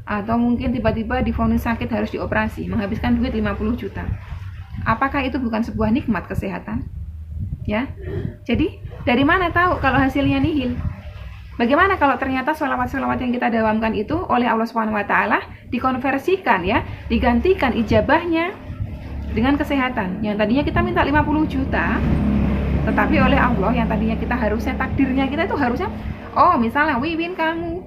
atau mungkin tiba-tiba divonis sakit harus dioperasi, menghabiskan duit 50 juta. Apakah itu bukan sebuah nikmat kesehatan? Ya. Jadi, dari mana tahu kalau hasilnya nihil? Bagaimana kalau ternyata sholawat-sholawat yang kita dawamkan itu oleh Allah SWT dikonversikan ya, digantikan ijabahnya dengan kesehatan. Yang tadinya kita minta 50 juta, tetapi oleh Allah yang tadinya kita harusnya takdirnya kita itu harusnya, oh misalnya Wiwin kamu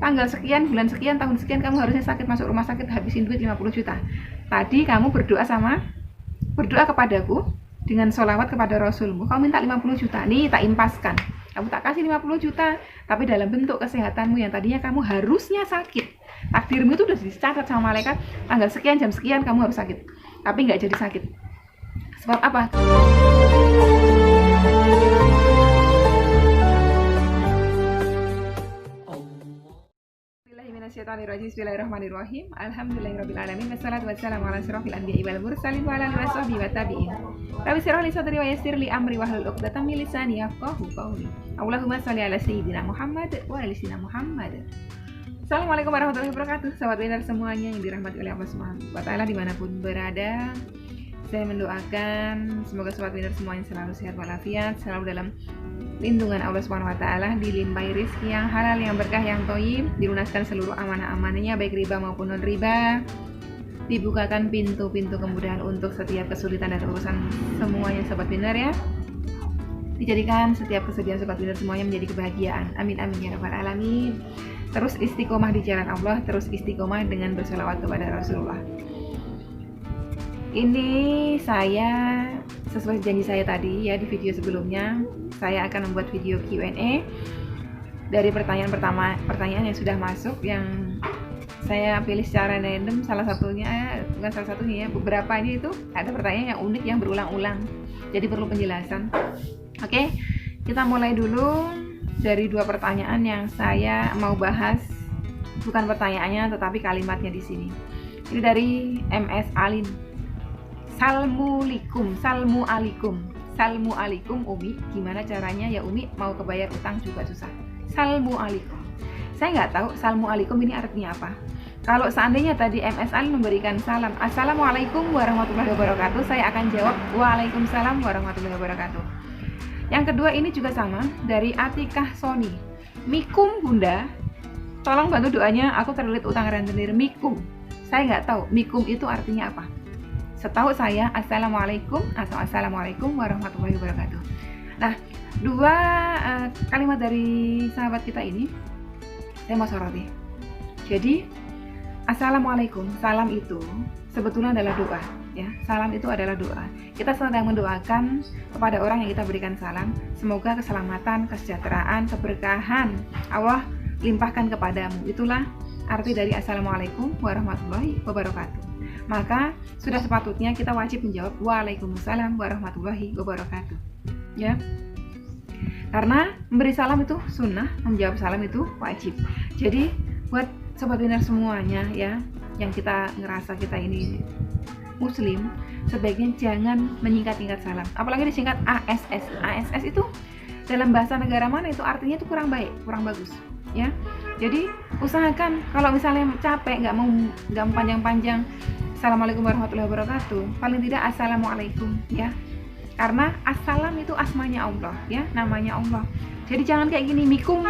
tanggal sekian, bulan sekian, tahun sekian kamu harusnya sakit masuk rumah sakit habisin duit 50 juta. Tadi kamu berdoa kepadaku dengan sholawat kepada Rasulmu, kamu minta 50 juta, nih tak impaskan, kamu tak kasih 50 juta, tapi dalam bentuk kesehatanmu yang tadinya kamu harusnya sakit, takdirmu itu udah dicatat sama malaikat, tanggal sekian, jam sekian kamu harus sakit, tapi nggak jadi sakit. Sebab apa? Bismillahirrahmanirrahim. Alhamdulillahirabbil wassalatu wassalamu ala asyrofil anbiya'i wal mursalin wa ala alihi washabbihi wa tabi'in. Rabbi shrah li sadri wa yassir li amri wahlul 'uqdatam min lisani yafqahu qawli. Allahumma shalli ala sayyidina Muhammad wa ala sayyidina Muhammad. Assalamualaikum warahmatullahi wabarakatuh. Sahabat winner semuanya yang dirahmati oleh Allah Subhanahu wa taala dimanapun berada. Saya mendoakan semoga sobat winner semuanya selalu sehat walafiat, selalu dalam lindungan Allah Subhanahu wa taala, dilimpahi rezeki yang halal, yang berkah, yang thayyib, dilunaskan seluruh amanah-amanahnya baik riba maupun non riba. Dibukakan pintu-pintu kemudahan untuk setiap kesulitan dan urusan semuanya sobat winner ya. Dijadikan setiap kesedihan sobat winner semuanya menjadi kebahagiaan. Amin amin ya rabbal alamin. Terus istiqomah di jalan Allah, terus istiqomah dengan bersolawat kepada Rasulullah. Ini saya sesuai janji saya tadi ya di video sebelumnya, saya akan membuat video Q&A dari pertanyaan yang sudah masuk, yang saya pilih secara random. Beberapa ini itu ada pertanyaan yang unik yang berulang-ulang, jadi perlu penjelasan. Oke, kita mulai dulu dari 2 pertanyaan yang saya mau bahas, bukan pertanyaannya tetapi kalimatnya di sini. Ini dari MS Alin. Salmu alaikum Umi, gimana caranya ya Umi, mau kebayar utang juga susah. Salmu alaikum. Saya nggak tahu salmu alaikum ini artinya apa. Kalau seandainya tadi MS Ali memberikan salam, Assalamualaikum warahmatullahi wabarakatuh, saya akan jawab Waalaikumsalam warahmatullahi wabarakatuh. Yang kedua ini juga sama, dari Atikah Sony. Mikum Bunda, tolong bantu doanya, aku terlilit utang rentenir. Mikum, saya nggak tahu mikum itu artinya apa. Setahu saya Assalamualaikum atau Assalamualaikum warahmatullahi wabarakatuh. Nah, 2 kalimat dari sahabat kita ini saya mau soroti. Jadi Assalamualaikum, salam itu sebetulnya adalah doa ya. Salam itu adalah doa. Kita sedang mendoakan kepada orang yang kita berikan salam, semoga keselamatan, kesejahteraan, keberkahan Allah limpahkan kepadamu. Itulah arti dari Assalamualaikum warahmatullahi wabarakatuh. Maka sudah sepatutnya kita wajib menjawab Waalaikumsalam warahmatullahi wabarakatuh ya, karena memberi salam itu sunnah, menjawab salam itu wajib. Jadi buat sobat winner semuanya ya, yang kita ngerasa kita ini muslim, sebaiknya jangan menyingkat-singkat salam, apalagi disingkat ASS. ASS itu dalam bahasa negara mana itu artinya itu kurang baik, kurang bagus ya. Jadi usahakan kalau misalnya capek, nggak panjang-panjang Assalamualaikum warahmatullahi wabarakatuh, paling tidak Assalamualaikum ya, karena assalam itu asmanya Allah ya, namanya Allah. Jadi jangan kayak gini mikum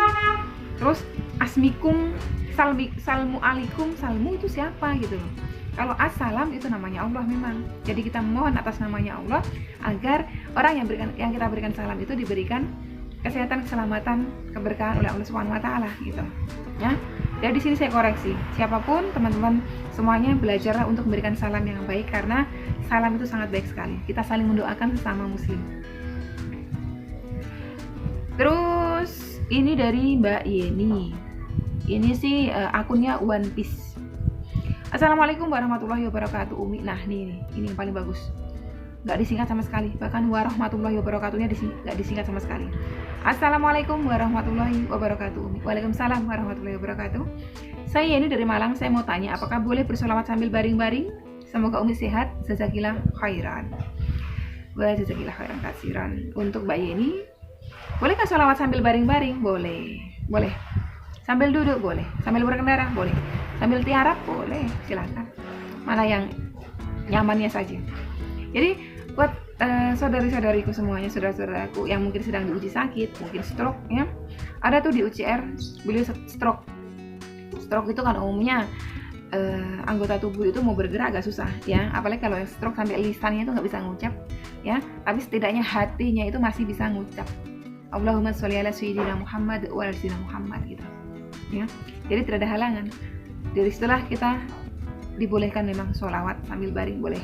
terus asmikum, salmu alaikum, salmu itu siapa gitu loh. Kalau assalam itu namanya Allah memang. Jadi kita mohon atas namanya Allah agar orang yang kita berikan salam itu diberikan kesehatan, keselamatan, keberkahan oleh Allah Subhanahu wa taala gitu. Ya. Jadi di sini saya koreksi. Siapapun teman-teman semuanya belajarlah untuk memberikan salam yang baik, karena salam itu sangat baik sekali. Kita saling mendoakan sesama muslim. Terus ini dari Mbak Yeni. Ini sih akunnya One Piece. Assalamualaikum warahmatullahi wabarakatuh Umi. Nah ini yang paling bagus. Nggak disingkat sama sekali, bahkan warahmatullahi wabarakatuhnya nggak disingkat sama sekali. Assalamualaikum warahmatullahi wabarakatuh. Waalaikumsalam warahmatullahi wabarakatuh. Saya ini dari Malang, saya mau tanya apakah boleh bersolawat sambil baring-baring? Semoga Umi sehat, jazakillah khairan. Wa jazakillah khairan katsiran. Untuk Mbak Yeni, bolehkah solawat sambil baring-baring? Boleh. Sambil duduk boleh, sambil berkendara boleh. sambil tiarap boleh, silakan. Mana yang nyamannya saja. Jadi buat saudari-saudariku semuanya, saudara-saudaraku yang mungkin sedang diuji sakit, mungkin stroke ya. Ada tuh di UCR beliau stroke. Stroke itu kan umumnya anggota tubuh itu mau bergerak agak susah ya, apalagi kalau yang stroke sampai lisannya itu nggak bisa ngucap ya, tapi setidaknya hatinya itu masih bisa ngucap Allahumma sholli ala sayyidina Muhammad wa ala sayyidina Muhammad gitu ya. Jadi tidak ada halangan. Dari setelah kita dibolehkan memang sholawat sambil baring boleh,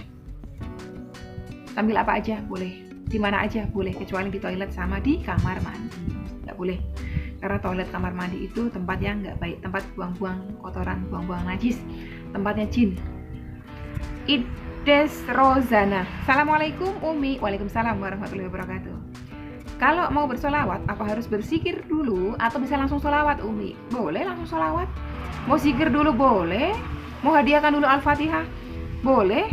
sambil apa aja boleh, di mana aja boleh, kecuali di toilet sama di kamar mandi nggak boleh, karena toilet kamar mandi itu tempat yang nggak baik, tempat buang-buang kotoran, buang-buang najis, tempatnya jin. Ides Rozana, Assalamualaikum Umi. Waalaikumsalam warahmatullahi wabarakatuh. Kalau mau bersolawat, apa harus berzikir dulu atau bisa langsung solawat Umi? Boleh langsung solawat. Mau zikir dulu boleh, mau hadiahkan dulu Al-Fatihah boleh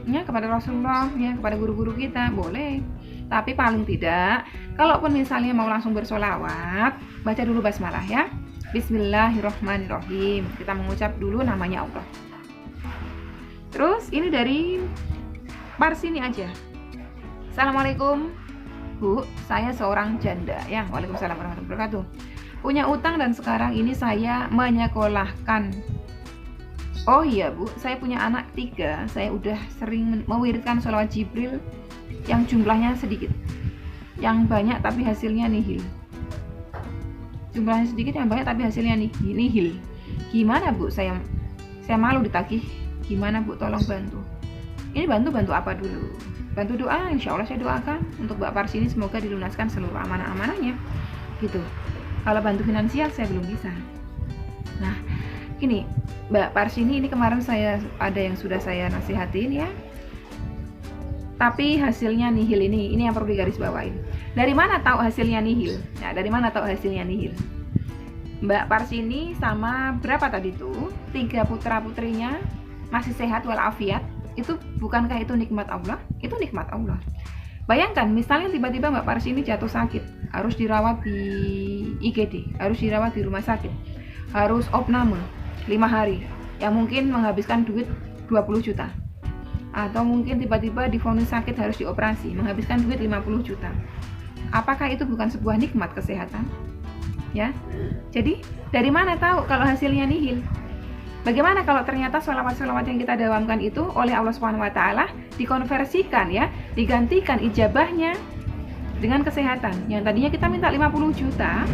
ya, kepada Rasulullah ya, kepada guru-guru kita boleh. Tapi paling tidak, kalaupun misalnya mau langsung bersolawat, baca dulu basmalah ya. Bismillahirrohmanirrohim. Kita mengucap dulu namanya Allah. Terus ini dari Parsini aja. Assalamualaikum Bu, saya seorang janda ya. Waalaikumsalam warahmatullahi wabarakatuh. Punya utang dan sekarang ini saya menyekolahkan. Oh iya Bu, saya punya anak 3. Saya udah sering mewiridkan sholawat Jibril yang jumlahnya sedikit, yang banyak tapi hasilnya nihil. Jumlahnya sedikit, yang banyak tapi hasilnya nihil. Gimana Bu? Saya malu ditagih. Gimana Bu? Tolong bantu. Ini bantu apa dulu? Bantu doa, insya Allah saya doakan untuk Mbak Parsini semoga dilunaskan seluruh amanah-amanahnya. Gitu. Kalau bantu finansial saya belum bisa. Nah, gini Mbak Parsini, ini kemarin ada yang sudah saya nasihatin ya, tapi hasilnya nihil. Ini yang perlu digarisbawain. Dari mana tahu hasilnya nihil? Nah, dari mana tahu hasilnya nihil? Mbak Parsini sama berapa tadi tuh? 3 putra-putrinya masih sehat walafiat. Itu bukankah itu nikmat Allah? Itu nikmat Allah. Bayangkan misalnya tiba-tiba Mbak Parsini jatuh sakit, harus dirawat di IGD, harus dirawat di rumah sakit, harus opname 5 hari, yang mungkin menghabiskan duit 20 juta. Atau mungkin tiba-tiba divonis sakit harus dioperasi, menghabiskan duit 50 juta. Apakah itu bukan sebuah nikmat kesehatan? Ya. Jadi, dari mana tahu kalau hasilnya nihil? Bagaimana kalau ternyata sholawat-sholawat yang kita dawamkan itu oleh Allah SWT dikonversikan ya, digantikan ijabahnya dengan kesehatan. Yang tadinya kita minta 50 juta,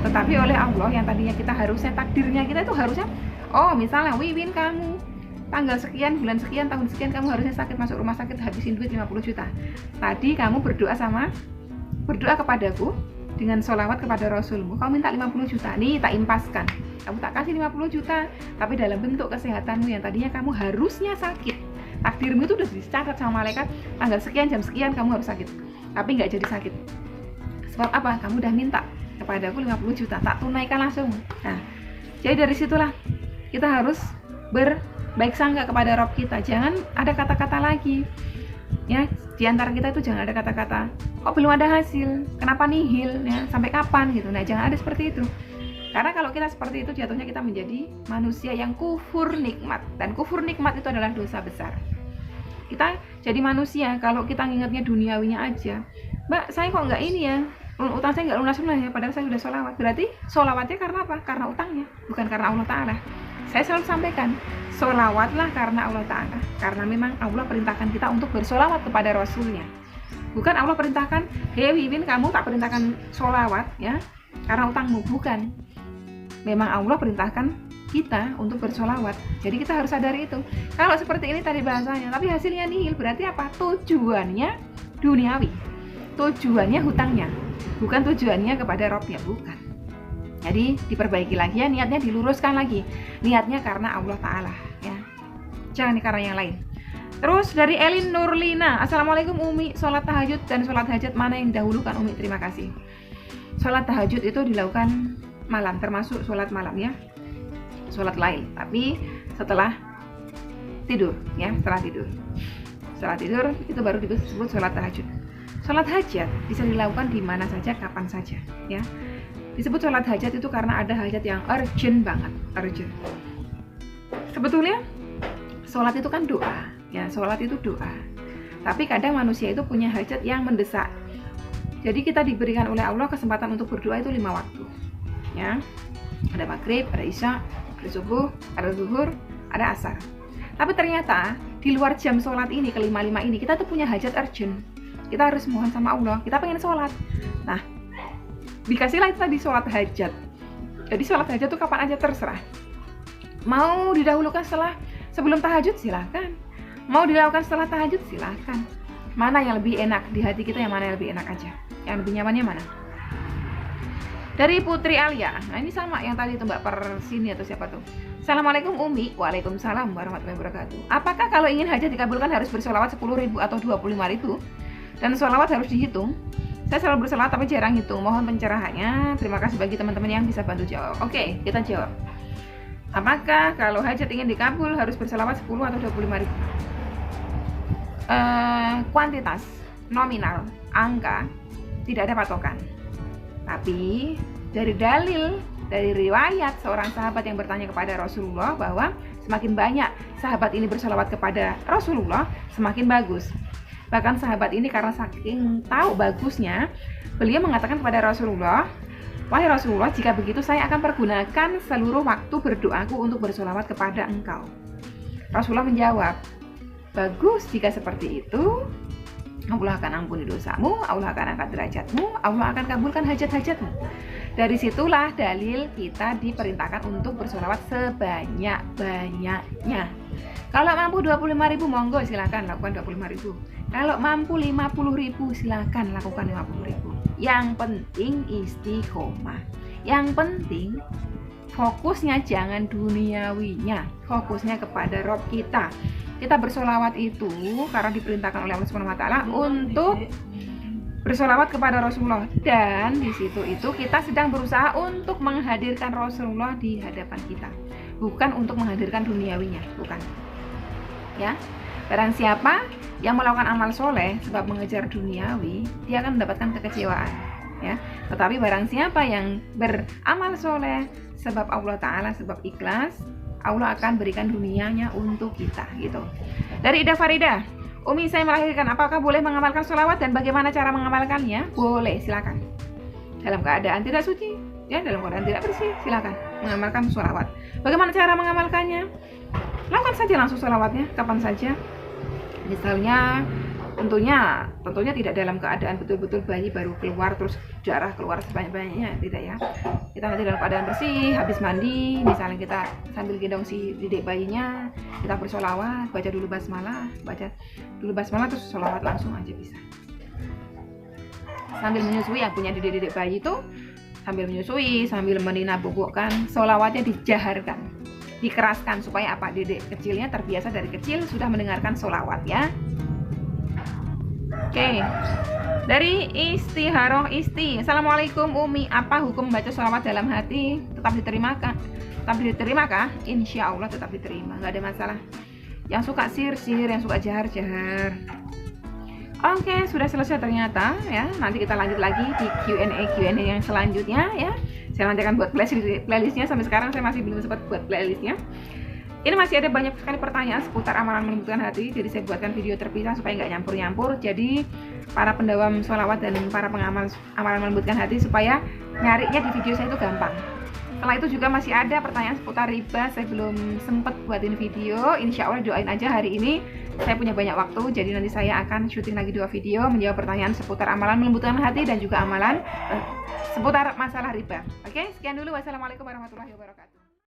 tetapi oleh Allah yang tadinya kita harusnya, takdirnya kita itu harusnya, oh misalnya Wiwin kamu tanggal sekian, bulan sekian, tahun sekian kamu harusnya sakit, masuk rumah sakit, habisin duit 50 juta. Tadi kamu berdoa kepadaku dengan sholawat kepada Rasulmu, kamu minta 50 juta, nih tak impaskan, kamu tak kasih 50 juta, tapi dalam bentuk kesehatanmu yang tadinya kamu harusnya sakit. Takdirmu itu udah dicatat sama malaikat, tanggal sekian, jam sekian kamu harus sakit, tapi nggak jadi sakit. Sebab apa? Kamu udah minta kepadaku 50 juta, tak tunaikan langsung. Nah, jadi dari situlah kita harus berbaik sangka kepada Rabb kita. Jangan ada kata-kata lagi ya, di antara kita itu jangan ada kata-kata kok belum ada hasil, kenapa nihil ya, sampai kapan gitu. Nah, jangan ada seperti itu. Karena kalau kita seperti itu jatuhnya kita menjadi manusia yang kufur nikmat, dan kufur nikmat itu adalah dosa besar. Kita jadi manusia kalau kita ngingetnya duniawinya aja. Mbak, saya kok nggak ini ya, utang saya nggak lunas ya, padahal saya udah sholawat. Berarti sholawatnya karena apa? Karena utangnya, bukan karena Allah Ta'ala. Saya selalu sampaikan, sholawatlah karena Allah Ta'ala, karena memang Allah perintahkan kita untuk bersolawat kepada Rasulnya. Bukan Allah perintahkan, hei Wiwin kamu tak perintahkan sholawat ya, karena utangmu. Bukan. Memang Allah perintahkan kita untuk bersolawat. Jadi kita harus sadari itu. Kalau seperti ini tadi bahasanya, tapi hasilnya nihil, berarti apa? Tujuannya duniawi, tujuannya hutangnya, bukan tujuannya kepada Rabbnya, bukan. Jadi diperbaiki lagi ya, niatnya diluruskan lagi, niatnya karena Allah Ta'ala ya, jangan karena yang lain. Terus dari Elin Nurlina, Assalamualaikum Umi, sholat tahajud dan sholat hajat mana yang didahulukan Umi? Terima kasih. Sholat tahajud itu dilakukan malam, termasuk sholat malam ya, sholat lail, tapi setelah tidur ya, setelah tidur itu baru disebut sholat tahajud. Sholat hajat bisa dilakukan di mana saja, kapan saja ya. Disebut sholat hajat itu karena ada hajat yang urgent banget, urgent. Sebetulnya sholat itu kan doa, ya sholat itu doa. Tapi kadang manusia itu punya hajat yang mendesak. Jadi kita diberikan oleh Allah kesempatan untuk berdoa itu 5 waktu, ya. Ada maghrib, ada isya, ada subuh, ada zuhur, ada asar. Tapi ternyata di luar jam sholat ini, ke-5 ini, kita tuh punya hajat urgent. Kita harus mohon sama Allah, kita pengen sholat. Nah, dikasihlah itu tadi sholat hajat. Jadi sholat hajat tuh kapan aja terserah. Mau didahulukan sebelum tahajud silahkan. Mau dilakukan setelah tahajud silahkan. Mana yang lebih enak di hati kita, yang mana yang lebih enak aja. Yang lebih nyamannya mana? Dari Putri Alia. Nah ini sama yang tadi tuh Mbak Persini atau siapa tuh. Assalamualaikum Umi. Waalaikumsalam warahmatullahi wabarakatuh. Apakah kalau ingin hajat dikabulkan harus bersolawat 10.000 atau 25.000? Dan solawat harus dihitung? Saya selalu bersolawat tapi jarang hitung. Mohon pencerahannya. Terima kasih bagi teman-teman yang bisa bantu jawab. Oke, kita jawab. Apakah kalau hajat ingin dikabul harus bersolawat 10 atau 25.000? Kuantitas, nominal, angka tidak ada patokan. Tapi dari dalil, dari riwayat seorang sahabat yang bertanya kepada Rasulullah bahwa semakin banyak sahabat ini bersolawat kepada Rasulullah, semakin bagus. Bahkan sahabat ini karena saking tahu bagusnya, beliau mengatakan kepada Rasulullah, wahai Rasulullah, jika begitu saya akan pergunakan seluruh waktu berdoaku untuk bersolawat kepada engkau. Rasulullah menjawab, bagus jika seperti itu. Allah akan ampuni dosamu, Allah akan angkat derajatmu, Allah akan kabulkan hajat-hajatmu. Dari situlah dalil kita diperintahkan untuk bersolawat sebanyak-banyaknya. Kalau mampu 25.000 monggo silakan lakukan 25.000. Kalau mampu 50.000 silakan lakukan 50.000. Yang penting istiqomah. Yang penting fokusnya jangan duniawinya, fokusnya kepada Rob kita. Kita bersolawat itu karena diperintahkan oleh Allah Subhanahu wa taala untuk bersolawat kepada Rasulullah, dan di situ itu kita sedang berusaha untuk menghadirkan Rasulullah di hadapan kita, bukan untuk menghadirkan duniawinya, bukan. Ya, barang siapa yang melakukan amal soleh sebab mengejar duniawi, dia akan mendapatkan kekecewaan. Ya, tetapi barang siapa yang beramal soleh sebab Allah Taala, sebab ikhlas, Allah akan berikan dunianya untuk kita, gitu. Dari Ida Farida, Umi saya melahirkan, apakah boleh mengamalkan sholawat dan bagaimana cara mengamalkannya? Boleh, silakan. Dalam keadaan tidak suci, ya dalam keadaan tidak bersih, silakan mengamalkan sholawat. Bagaimana cara mengamalkannya? Lakukan saja langsung sholawatnya, kapan saja. Misalnya, tentunya tidak dalam keadaan betul-betul bayi baru keluar terus darah keluar sebanyak-banyaknya, tidak ya. Kita nanti dalam keadaan bersih, habis mandi, misalnya kita sambil gendong si dedek bayinya, kita bersolawat, baca dulu basmalah terus solawat langsung aja bisa. Sambil menyusui, yang punya dedek bayi itu sambil menyusui, sambil menina bobokkan, solawatnya dijaharkan, dikeraskan supaya apa? Dedek kecilnya terbiasa dari kecil sudah mendengarkan solawat ya. Oke. Dari Istiharoh Isti, Assalamualaikum Umi, apa hukum membaca sholawat dalam hati? Tetap diterimakah? Insya Allah tetap diterima, nggak ada masalah. Yang suka sir-sir, yang suka jahar-jahar. Oke, sudah selesai ternyata ya. Nanti kita lanjut lagi di Q&A yang selanjutnya ya. Saya nanti akan buat playlistnya. Sampai sekarang saya masih belum sempat buat playlistnya. Ini masih ada banyak sekali pertanyaan seputar amalan melembutkan hati, jadi saya buatkan video terpisah supaya nggak nyampur-nyampur. Jadi para pendawam sholawat dan para pengamal amalan melembutkan hati supaya nyarinya di video saya itu gampang. Setelah itu juga masih ada pertanyaan seputar riba, saya belum sempat buatin video. Insya Allah doain aja hari ini saya punya banyak waktu, jadi nanti saya akan syuting lagi 2 video menjawab pertanyaan seputar amalan melembutkan hati dan juga amalan seputar masalah riba. Oke, sekian dulu. Wassalamualaikum warahmatullahi wabarakatuh.